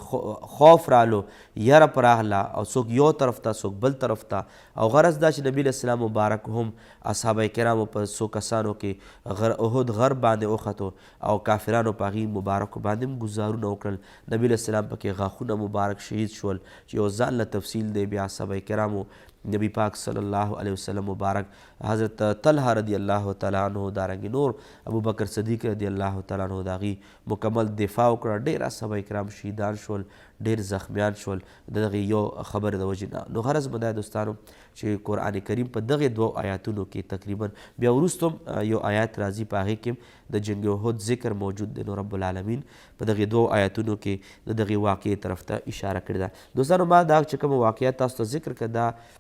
خوف رالو یره په راغله او څوک یو طرف ته څوک بل طرف ته او غرض دا چې نبي علیه السلام مبارک هم اصحابه کرامو په څو کسانو کې احد غر باندې وختو او کافرانو په هغې مبارکو باندې هم ګزارونه وکړل نبي علیه السلام پکې غاښونه مبارک شهید شول چې یو ځان له تفصیل دی بیا اصحابه کرامو نبی پاک صلی الله علیه وسلم مبارک حضرت طلحه رضی الله تعالی عنه دارنګې نور ابو بکر صدیق رضی الله تعالی عنه د هغې مکمل دفاع وکړه ډېر اصحابه کرام شهیدان شول ډېر زخمیان شول د دغې یو خبرې د وجې نه نو غرض مو دا دوستانو چې قرآن کریم په دغې دوو آیاتونو کې تقریبا بیا وروسته هم یو آیات راځي په هغې کې د جنګ احد ذکر موجود دی نو رب العالمین په دغې دوو آیاتونو کې د دغې واقعې طرف ته اشاره کړې ده دوستانو ما دا چې کومه واقعیت تاسو ته ذکر کړه دا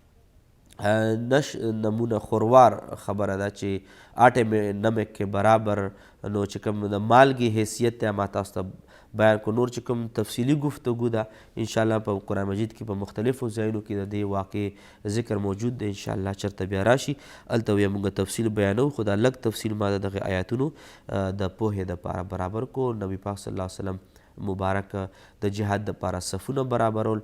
نمونه خوروار خبره ده چې آټې نمک کې برابر نو چې کوم د مالګې حیثیت دی ما تاسو ته بیان کو نور چې کوم تفصیلي گفتگو ده انشاءالله په قرآن مجید کې په مختلفو ځایونو کې د دې واقع ذکر موجود دی انشاءالله چرته بیا راشي هلته بیا موږ تفصیل بیانو خو دا لږ تفصیل ما د دغې آیاتونو د پوهې دپاره برابر کو نبي پاک صلی الله علیه وسلم مبارک د جهاد دپاره صفونه برابرول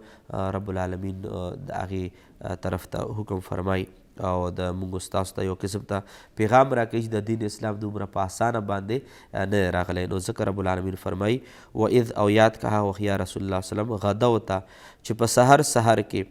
رب العالمین د هغې طرف ته حکم فرمایي او د موږ ستاسو ته یو قسم ته پیغام راکوي چې د دین اسلام دومره په اسانه باندې نه راغلی نو ځکه رب العالمین فرمایي و اذ او یاد که هغه وخت یا رسول الله وسلم غدوته چې په سحر کې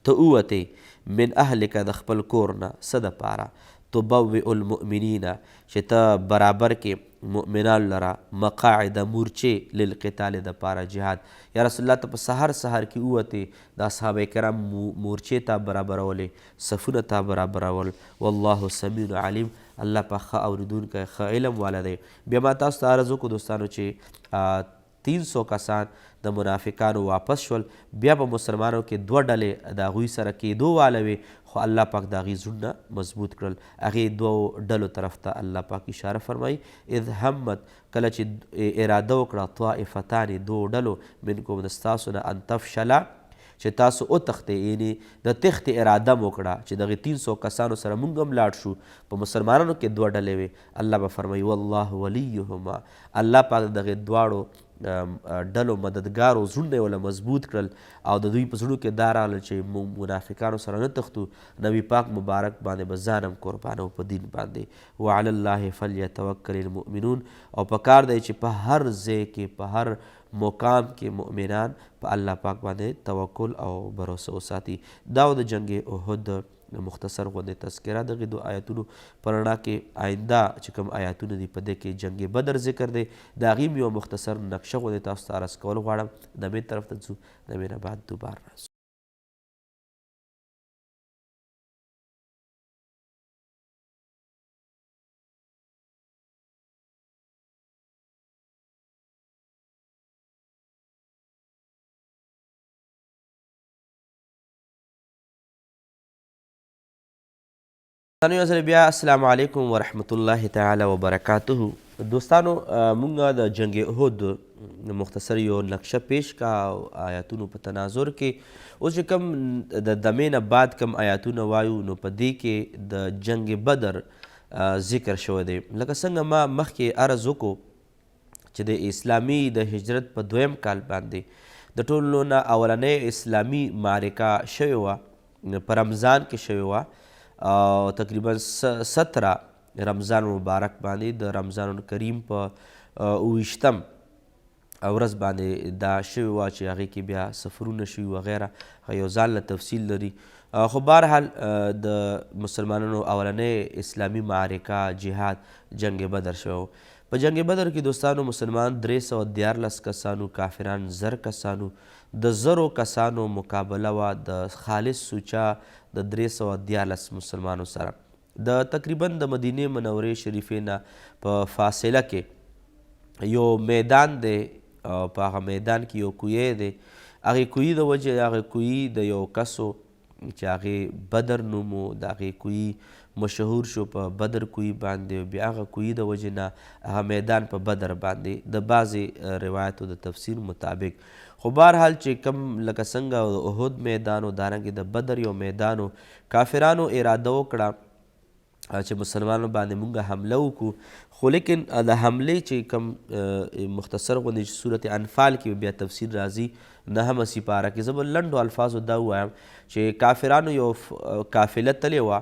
ته ووتې من اهلکه د خپل کور نه څه دپاره تبوئ المؤمنین چې ته برابر کې مؤمنان لره مقاعد مورچې للقتال دپاره جهاد یا رسول الله ته په سحر کې ووتې د اصحابه کرام مورچې ته برابرولې صفونه ته برابرول والله سمیع علیم الله په ښه اورېدونکی ښه علم والا دی بیا ما تاسو ته عرض وکړو دوستانو چې 300 کسان د منافقانو واپس شول بیا په مسلمانانو کې 2 ډلې د هغوی سره کېدو واله وې خو الله پاک د هغې زړونه مضبوط کړل هغې 2 ډلو طرف ته الله پاک اشاره فرمایي اذ همت کله چې اراده وکړه طائفتان 2 ډلو منکم د ستاسو نه ان تفشله چې تاسو وتښتئ یعنې د تښتې اراده مو وکړه چې دغې 300 کسانو سره موږ هم لاړ شو په مسلمانانو کې 2 ډلې وې الله به فرمایي والله ولیهما الله پاک دغې دواړو ډلو مددګارو زړونه یې وله مضبوط کړل او د دوی په زړونو کې دا راغله چې منافقانو سره نه تښتو نبي پاک مبارک باندې به ځان هم قربانو په دین باندې وعلى الله فلیتوکل المؤمنون او په کار دی چې په هر ځای کې په هر مقام کې مؤمنان په الله پاک باندې توکل او بروسه وساتي دا د جنګ احد مختصر غوندې تذکره دغې 2 آیاتونو په رڼا کې آینده چې کوم آیاتونه دي په دې کې جنګ بدر ذکر دی د هغې هم یو مختصر نقشه غوندې تاسو ته عرض کول غواړم د مې طرف ته ځو د مې نه بعد دوباره راځو بیا السلام علیکم ورحمت الله تعالی وبرکاته دوستانو مونږ د جنگ احد مختصر یو نقشه پیش کا آیاتونو په تناظر کې اوس چې کوم د دمې نه بعد کوم آیاتونه وایو نو په دې کې د جنگ بدر ذکر شوی دی لکه څنګه ما مخکې عرض وکړو چې د اسلامي د هجرت په 2م کال باندې د ټولو نه اولنۍ اسلامي معرکه شوې وه په رمضان کې شوې وه او تقریبا 17 رمضان مبارک باندې د رمضان کریم په 28م ورځ باندې دا شوې وه چې هغې کې بیا سفرونه شوي وغیره یو ځان له تفصیل لري خو بهرحال د مسلمانانو اولنۍ اسلامي معرکه جهاد جنگ بدر شوی په جنگ بدر کې دوستانو مسلمان 314 کسانو، کافران 1000 کسانو. د 1000 کسانو مقابله وه د خالص سوچه د 314 مسلمانو سره. د تقریبا د مدینې منورې شریفې نه په فاصله کې یو میدان دی، په هغه میدان کې یو کوی دی. هغې کوی د وجې هغې کوی د یو کسو چې هغې بدر نوم و، د هغې کوی مشهور شو په بدر کوی باندې. بیا هغه کوی د وجې نه هغه میدان په بدر باندې د بعضې روایتو د تفسیر مطابق. خو بهرحال چې کم لکه څنګه د احد میدان و دارنګې د بدر یو میدان و، کافرانو اراده وکړه چې مسلمانانو باندې مونږ حمله وکړو. خو لیکن د حملې چې کم مختصر غوندې چې صورت انفال کې بیا تفسیر راځي 9مه سپاره کې، زه به لنډو الفاظو دا ووایم چې کافرانو یو قافله تلې وه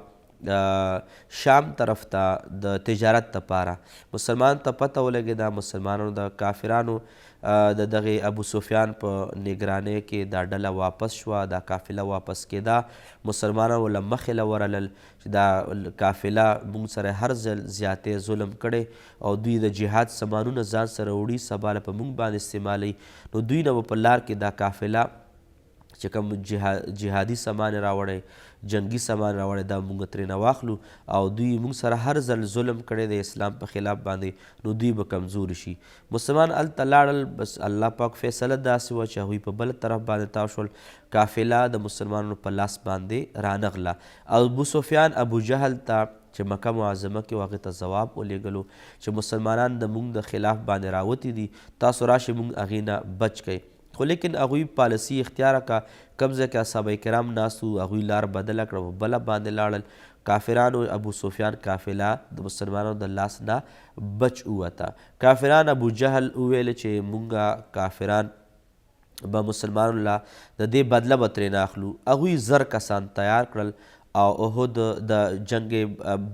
شام طرف ته د تجارت دپاره. مسلمان ته پته ولګېده، مسلمانانو د کافرانو د دغې ابو سفیان په نگرانۍ کې دا ډله واپس شوه، دا قافله واپس کېده. مسلمانانو له مخې له ورلل چې دا قافله موږ سره هر ځل زیاتې ظلم کړی او دوی د جهاد سامانونه ځان سره وړي، سبا له په موږ باندې استعمالوي. نو دوی نه به په لار کې دا قافله چې کوم جهادي سامان راوړی، جنگي سامان راوړی، دا موږ ترېنه واخلو او دوی موږ سره هر ځل ظلم کړی د اسلام په خلاف باندې، نو دوی به کمزوري شي. مسلمان هلته لاړل، بس الله پاک فیصله داسې وه چې هغوی په بل طرف باندې تاو شول. قافله د مسلمانانو په لاس باندې رانغله. ابو سفیان ابو جهل ته چې مکه معظمه کې هغې ته ځواب ولېږلو چې مسلمانان د موږ د خلاف باندې راوتي دي، تاسو راشئ موږ هغې نه بچ کئ. خو لیکن هغوی پالسي اختیاره کړه، کوم ځای کې اصحابه کرام ناست وو هغوی لار بدله کړه، په بله باندې لاړل. کافرانو ابو سفیان قافله د مسلمانانو د لاس نه بچ ووته. کافران ابو جهل وویل چې مونږه کافران به مسلمانانو له د دې بدله به ترېنه اخلو. هغوی 1000 کسان تیار کړل او احد د جنگ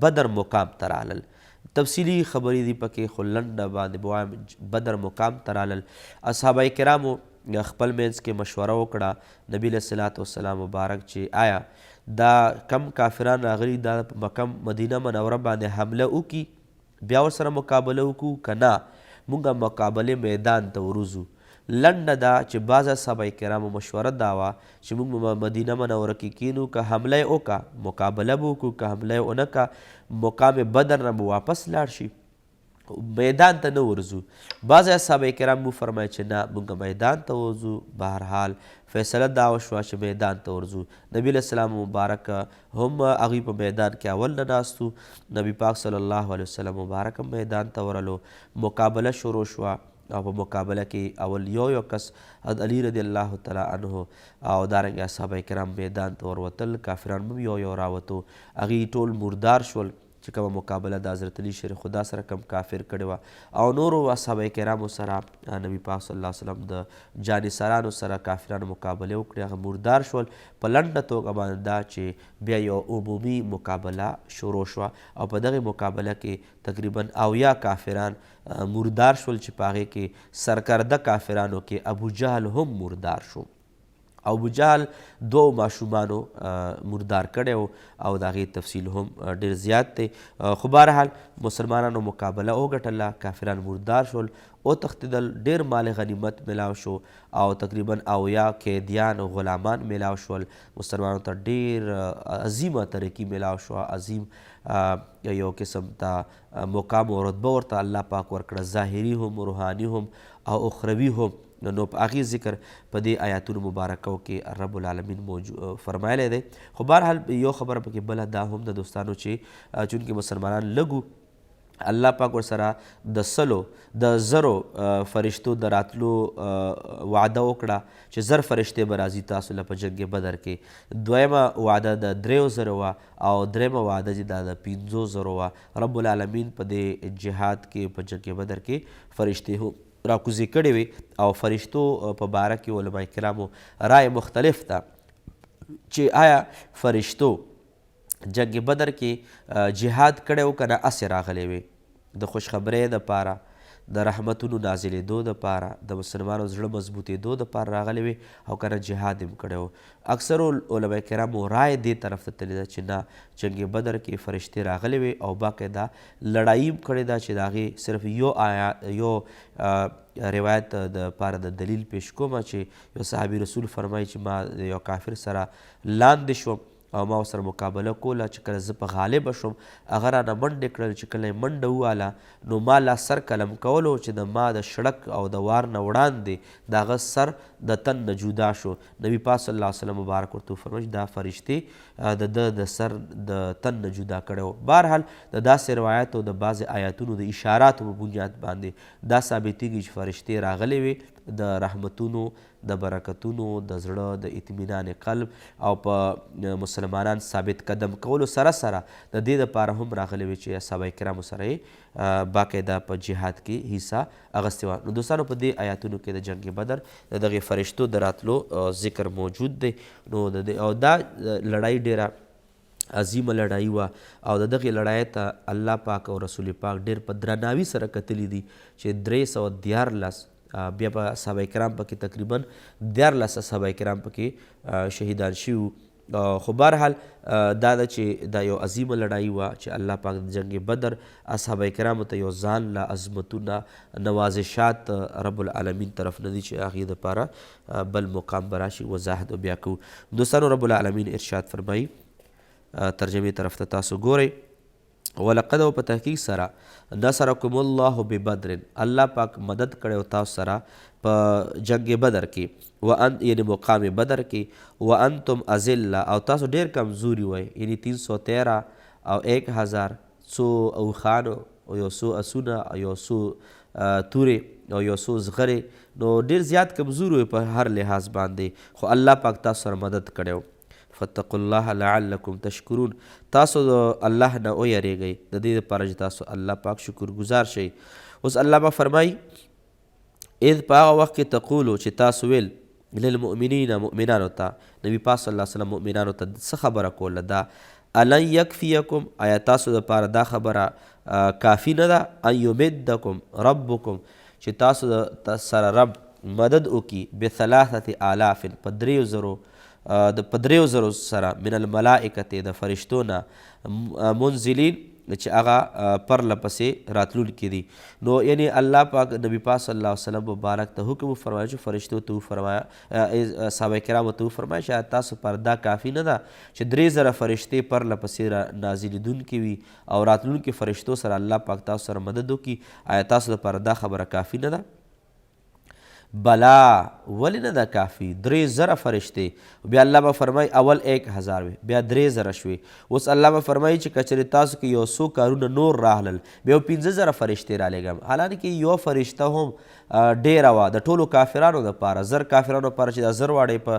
بدر مقام ته رالل. تفصیلي خبرې دي پکې، خو لنډه باندې به وایم بدر مقام ته رالل. اصحابه کرامو خپل منځ کې مشوره وکړه نبي علیه الصلاة والسلام مبارک چې آیا دا کم کافران راغلي دا په مکه مدینه منوره باندې حمله وکړي بیا ورسره مقابله وکړو که نه مونږ مقابلې میدان ته وروځو. لنډه ده چې بعض صحابه کرامو مشوره دا وه چې موږ مدینه منوره کې کینو، که حمله یې وکړه مقابله به وکړو، که حمله یې ونه کړه مقام بدر نه به واپس لاړ شي، میدان ته نه ورځو. بعضې اصحابه کرام وفرمایل چې نه موږ میدان ته ورځو. بهرحال فیصله دا وشوه چې میدان ته ورځو. نبي علیه السلام مبارک هم هغوی په میدان کې اول نه ناست وو. نبي پاک صلی الله علیه وسلم مبارک هم میدان ته ورلو. مقابله شروع شوه او په مقابله کې اول یو کس علی رضی الله تعالی عنه او دارنګه اصحابه کرام میدان ته وروتل. کافران هم یو راوتو، هغوی ټول مردار شول چې کومه مقابله د حضرت علی شیر خدا سره کم کافر کړې وه او نورو اصحابه کرامو سره نبي پاک صلی الله علیه وسلم د جانثارانو سره کافرانو مقابلې وکړې، هغه مردار شول. په لنډه توګه باندې دا چې بیا یو عمومي مقابله شروع شوه او په دغې مقابله کې تقریبا 80 کافران مردار شول چې په هغې کې سرکرده کافرانو کې ابو جهل هم مردار شو. ابو جهل 2 ماشومانو مردار کړی و او د هغې تفصیل هم ډېر زیات دی. خو بهرحال مسلمانانو مقابله وګټله، کافران مردار شول، وتښتېدل، ډېر مال غنیمت میلاو شو او تقریبا 80 قیدیان غلامان میلاو شول. مسلمانانو ته ډېر عظیمه ترقي میلاو شوه، عظیم یو قسم ته مقام او رتبه ورته الله پاک ورکړه، ظاهري هم روحاني هم او اخروي هم. نو په هغې ذکر په دې آیاتونو مبارکو کې رب العالمین فرمایلی دی. خو بهرحال یو خبره پکې بله دا هم د دوستانو چې چونکې مسلمانان لږو، الله پاک ورسره د 1000 فرشتو د راتلو وعده وکړه چې 1000 فرشتې به راځي تاسو له په جنګ بدر کې. دویمه وعده د 3000 وه او درېیمه وعده چې دا د 500 وه. رب العالمین په دې جهاد کې په جنګ بدر کې فرشتې هم راکوزې کړې وې او فرشتو په باره کې علما کرامو رای مختلف ده چې آیا فرشتو جنگ بدر کې جهاد کړی و که نه هسې راغلی وې د خوشخبرۍ دپاره، د رحمتونو نازلېدو دپاره د مسلمانو زړه مضبوطېدو دپاره راغلی وي او که نه جهاد یې کړی و. اکثرو علما کرامو رای دې طرف ته تللې ده چې نه جنګ بدر کې فرشتې راغلې وي او باقاعده لړایي هم کړې ده چې د هغې صرف یو روایت د پاره د دلیل پیش کومه چې یو صحابي رسول فرمایي چې ما یو کافر سره لاندې شوم او ما ورسره مقابله کوله چې کله زه په غالبه شوم هغه رانه منډې کړل چې کله یې منډه وواله نو ما لا سر قلم کولو چې د ما د شړک او د وار نه وړاندې د هغه سر د تن نه جدا شو. نبي پاک صلی الله علیه وسلم مبارک ورته وفرمایي دا فرشتې د ده د سر د تن نه جدا کړی و. بهرحال د داسې روایاتو د بعضې آیاتونو د اشاراتو په بنیاد باندې دا ثابتېږي چې فرشتې راغلې وي د رحمتونو د برکتونو د زړه د اطمینان قلب او په مسلمانان ثابت قدم کولو سره سره د دې دپاره هم راغلی وي چې صحابه کرامو سره یې باقاعده په جهاد کې حصه اخیستې وه. نو دوستانو په دې آیاتونو کې د جنګ بدر د دغې فرشتو د راتلو ذکر موجود دی. نو او دا لړۍ ډېره عظیمه لړۍ وه او د دغې لړۍ ته الله پاک او رسول پاک ډېر په درناوي سره کتلي دي چې 314 بیا په صحابه کرام پکې تقریبا 14 صحابه کرام پکې شهیدان شوي. خو بهرحال دا ده چې دا یو عظیمه لړۍ وه چې الله پاک د جنګ بدر اصحابه کرامو ته یو ځان له عظمتونه نوازشات رب العالمین طرف نه دي چې هغې دپاره بل مقام به راشي وضاحت بیا کوو. دوستانو رب العالمین ارشاد فرمایي ترجمې طرف ته تاسو ګورئ ولقد او په تحقیق سره نصرکم الله ببدر الله پاک مدد کړی تاسو سره په جنگ بدر کې یعنی مقام بدر کې وانتم اذله او تاسو ډېر کمزوري وئ یعنی 313 او 1000 څو اوښانو او یو څو اسونه او یو څو تورې او یو څو زغرې نو ډېر زیات کمزوري وئ په هر لحاظ باندې خو الله پاک تاسو سره مدد کړی و. فاتقوا الله لعلکم تشکرون تاسو د الله نه ویریږئ د دې دپاره چې تاسو الله پاک شکر گزار شئ. اوس الله پاک فرمایي اذ په هغه وخت کې تقولو چې تاسو ویل للمؤمنین مؤمنانو ته نبي پاک صلی الله علیه وسلم مؤمنانو ته څه خبره کوله دا الن یکفیکم آیا تاسو دپاره دا خبره کافي نه ده ان یمدکم ربکم چې تاسو سره رب مدد وکړي ب3 آلاف په 3,000 په 3,000 سره من الملائکة د فرشتو نه منزلین چې هغه پرله پسې راتلونکي دي. نو یعنی الله پاک نبي پاک صلی الله علیه وسلم مبارک ته حکم وفرمایه چې فرشتو ته وفرمایه صحابه کرامو ته وفرمایه چې تاسو پر دا کافي نه ده چې 3,000 فرشتې پرله پسې نازلېدونکي وي او راتلونکي فرشتو سره الله پاک تاسو سره مدد وکړي آیا تاسو لپاره دا خبره کافي نه ده؟ بلا ولی نه ده کافي 3,000 فرشتې بیا الله به فرمایي اول 1000 وي بیا 3,000 شوي. اوس الله به فرمایي چې کچرې تاسو کې یو څو کارونه نور راغلل بیا 15,000 فرشتې رالیږم حالانکه یو فرشته هم ډېره وه د ټولو کافرانو دپاره 1000 کافرانو دپاره چې دا 1000 واړې په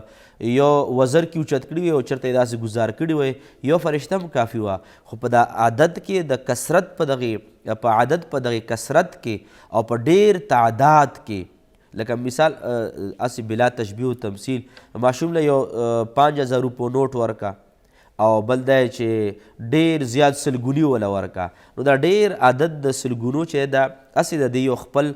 یو وزر کې اوچت کړي وي او چېرته یې داسې ګزار کړي وی یو فرشته هم کافي وه. خو په دا عدد کې د کثرت په دغې کثرت کې او په ډېر تعداد کې لکه مثال اسی بلا تشبیه و تمثیل ماشوم له یو 5,000 روپو نوټ ورکا او بل دی چې ډېر زیات سلګوني وله ورکا نو دا ډېر عدد د سلګونو چې دا اسې د دې یو خپل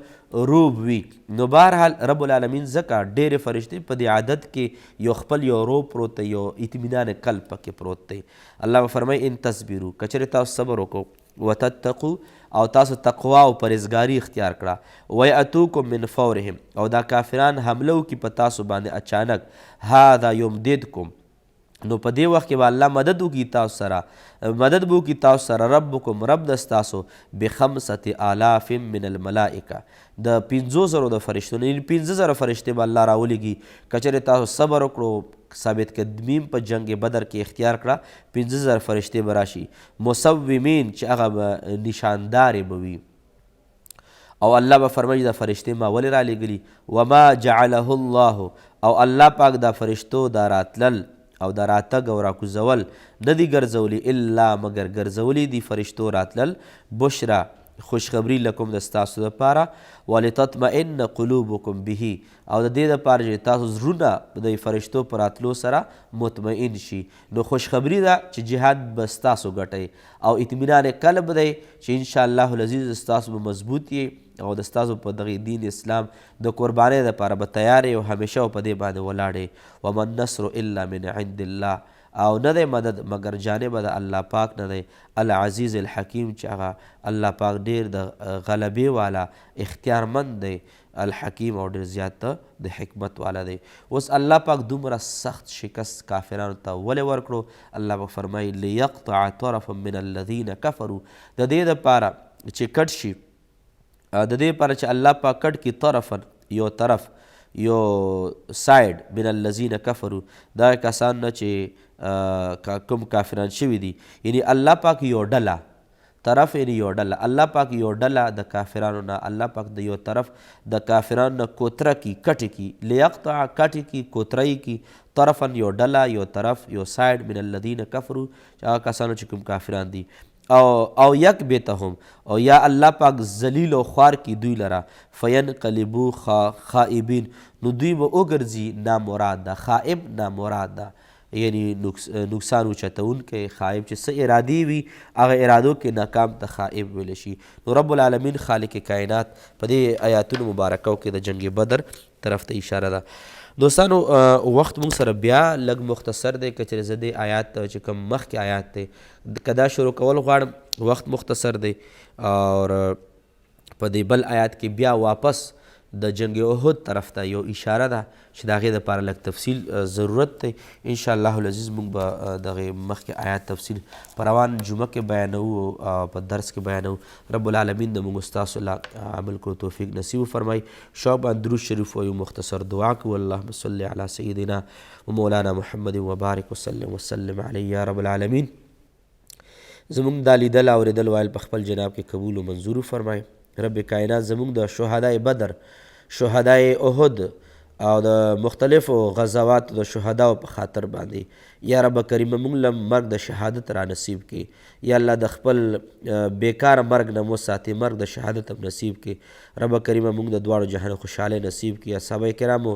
روب وي. نو بهرحال رب العالمین ځکه ډېرې فرشتې په دې عدد کې یو خپل یو روب پروت دی یو اطمینان قلب پکې پروت دی. الله به فرمایي ان تصبرو کچرې تاسو صبر وکړو وتتقو او تاسو تقوا او پرهیزګاري اختیار کړه ویأتوکم من فورهم او دا کافران حمله وکړي په تاسو باندې اچانک هذا یمددکم نو په دې وخت کې به الله مدد وکړي تاسو سره مدد به وکړي تاسو سره ربکم رب د ستاسو ب5,000 من الملائکه د 50,000 د فرشتو نه 15,000 فرشتې به الله راولېږي. کچرې تاسو صبر وکړو ثابت قدمیم په جنگ بدر کې اختیار کړه 15,000 فرشتې به راشي مصومین چې هغه به نشاندارې به وي. او الله به فرمایي دا فرشتې ما ولې رالیږلي وما جعله الله او الله پاک دا فرشتو دا راتلل او دا راتګ او راکوزول نه دي ګرځولي الا مګر ګرځولي دي فرشتو راتلل بشرا خوشخبری لکم د ستاسو دپاره ولتطمئن قلوبکم به او د دې دپاره چې تاسو زړونه د فرشتو په راتلو سره مطمئن شي. نو خوشخبري ده چې جهاد به ستاسو ګټئ او اطمینان قلب دی چې انشاءالله العزیز ستاسو به مضبوط یې او د ستاسو په دغې دین اسلام د قربانۍ دپاره به تیار یې او همیشه په دې باندې ولاړ یې. ومن نصر الا من عند الله او نه دی مدد مگر جانبه د الله پاک نه دی العزیز الحکیم چې هغه الله پاک ډېر د غلبې والا اختیارمند دی الحکیم او ډېر زیات د حکمت والا دی. اوس الله پاک دومره سخت شکست کافرانو ته ولې ورکړو؟ الله پاک فرمایي لیقطع طرفا من الذین کفروا د دې دپاره چې کټ شي د دې لپاره چې الله پاک کټ کړي طرفا یو طرف یو ساید من الذین کفروا دا کسان نه چې کوم کافران شوي دي یعنی الله پاک یو ډله طرف یعنی یو ډله الله پاک یو ډله د کافرانو نه الله پاک د یو طرف د کافرانو نه کوتره کی کټې کی لیقطع کټې کی کوترهی کی طرفا یو ډله یو طرف یو ساید من الذین کفروا چې هغه کسانو چې کوم کافران دي او یک بیتهم او یا الله پاک ذلیل او خوار کی دوی لره فینقلبو خائبین نو دوی به وګرځي نامراد ده خائب نامراد ده یعنی نقصان اوچتونکی خائب چې څه ارادې وي هغه ارادو کې ناکام ته خائب ویلی شي. نو رب العالمین خالق کائنات په دې آیاتونو مبارکو کې د جنگ بدر طرف ته اشاره ده. دوستانو وخت مونږ سره بیا لږ مختصر دی که چېرې زه دې آیات چې کوم مخکې آیات دی که دا شروع کول غواړم وخت مختصر دی اور په دې بل آیات کې بیا واپس د جنگ احد طرف ته یو اشاره ده چې د هغې دپاره لږ تفصیل ضرورت دی. انشاءالله العزیز موږ به دغې مخکې آیات تفصیل په روان جمعه کې بیانوو او په درس کې بیانوو. رب العالمین د موږ ستاسو له عمل کولو توفیق نصیب وفرمایي. شعبان درود شریف وایو مختصر دعا کوو اللهم صل علی سیدنا و مولانا محمد وبارک وسلم علیه یا رب العالمین. زموږ دا لیدل اورېدل ویل په خپل جناب کې قبول و منظور وفرمایي. رب کائنات زموږ د شهدای بدر شهدای احد او د مختلفو غزواتو د شهداو په خاطر باندې یا رب کریمه موږ له مرګ د شهادت را نصیب کړي. یا الله د خپل بیکاره مرګ نه مو ساتي مرګ د شهادت هم نصیب کړي. رب کریمه موږ د دواړو جهانو خوشحالۍ نصیب کړي. اصحابه کرامو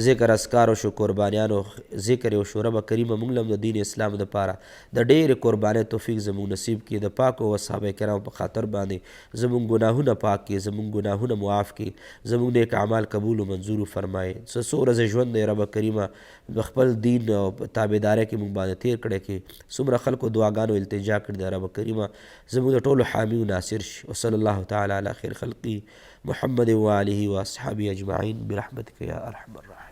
ذکر اذکار وشو قربانیانو ذکر یې وشو. رب کریمه موږ له هم د دین اسلام دپاره د ډېرې قربانۍ توفیق زموږ نصیب کړي. د پاکو اصحابه کرامو په خاطر باندې زموږ ګناهونه پاک کړي زموږ ګناهونه معاف کړي زموږ نیک اعمال قبول و منظور وفرمایي. څو ورځې ژوند دی رب کریمه د خپل دین او تابعدارۍ کې موږ باندې تیر کړی کې څومره خلکو دعاګانو التجا کړې ده رب کریمه زموږ د ټولو حامي و ناصر شي. وصلی الله تعالی علی خیر خلقی محمد و آله و اصحابه اجمعین برحمتک یا ارحم الراحمین.